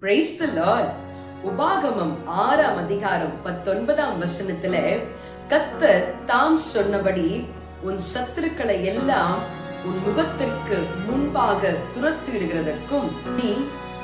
Praise the Lord. உபாகமம் 6ஆம் அதிகாரம் 19ஆம் வசனத்துல கர்த்தர் தாம் சொன்னபடி உன் சத்துருக்களை எல்லாம் உன் முகத்திற்கு முன்பாக துரத்திடுகிறதற்கும் நீ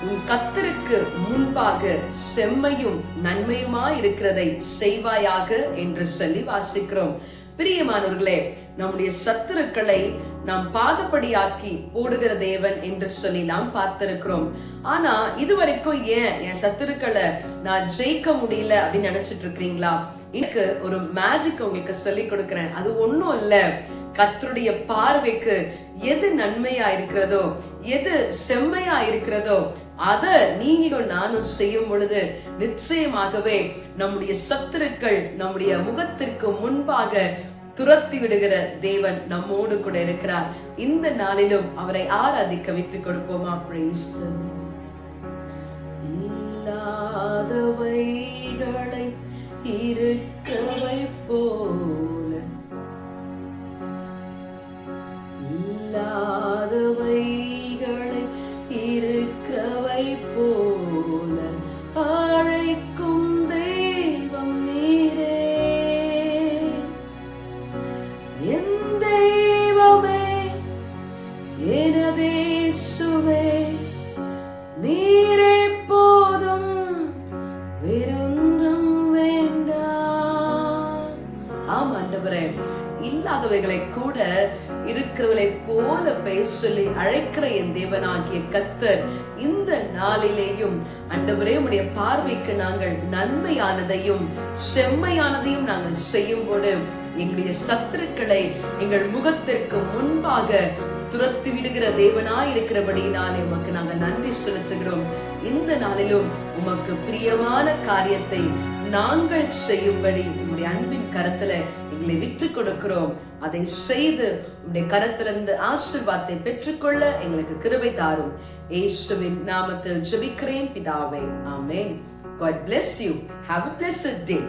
உன் கர்த்தருக்கு முன்பாக செம்மையும் நன்மையுமாய் இருக்கிறதை செய்வாயாக என்று சொல்லி வாசிக்கிறோம். பிரியமானவர்களே, நம்முடைய சத்துருக்களை நாம் பாதப்படியாக்கி போடுகிற தேவன் என்று சொல்லி நாம் பார்த்திருக்கிறோம். ஆனா இதுவரைக்கும் ஏன் என் சத்துருக்களை நான் ஜெயிக்க முடியல அப்படின்னு நினைச்சிட்டு இருக்கிறீங்களா? எனக்கு ஒரு மேஜிக் உங்களுக்கு சொல்லி கொடுக்கிறேன். அது ஒண்ணும் இல்ல, கர்த்தருடைய பார்வைக்கு எது நன்மையா இருக்கிறதோ, எது செம்மையா இருக்கிறதோ அத நீங்களும் நானும் செய்யும் பொழுது நிச்சயமாகவே நம்முடைய சத்துருக்கள் நம்முடைய முகத்திற்கு முன்பாக துரத்தி விடுகிற தேவன் நம்மோடு கூட இருக்கிறார். இந்த நாளிலும் அவரை ஆராதிக்க விட்டுக் கொடுப்போமா? Praise the Lord. இல்லாதவைகளை இருக்கவை போல, இல்லாதவைகளை இருக்கவை போல அழைக்கும் தெய்வம் நீரே. என் தெய்வமே, எனதேசுவே, நீரே போதும், வேறொன்றும் வேண்டாம். ஆமா ஆண்டவரே, இல்லாதவைகளை கூட இருக்கிறவளை போல பேசலி அழைக்கிற என் தேவனாகிய கர்த்தர் இந்த நாளிலேயும் ஆண்டவரே உம்முடைய பார்வைக்கு நாங்கள் நன்மையானதையும் செம்மையானதையும் நாங்கள் செய்யும் போது எங்களுடைய சத்துருக்களை எங்கள் முகத்திற்கு முன்பாக துரத்தி விடுகிற தேவனாய் இருக்கிறபடினாலே உமக்கு நாங்கள் நன்றி செலுத்துகிறோம். இந்த நாளிலும் உமக்கு பிரியமான காரியத்தை நாங்கள் செய்யும்படி உம்முடைய அன்பின் கரத்துல எங்களை விட்டு கொடுக்கிறோம். அதை செய்து உம்முடைய கரத்திலிருந்து ஆசீர்வாதத்தை பெற்றுக்கொள்ள எங்களுக்கு கிருபை தாரும். இயேசுவின் நாமத்தில் ஜெபிக்கிறேன் பிதாவே, ஆமென். God bless you. Have a blessed day.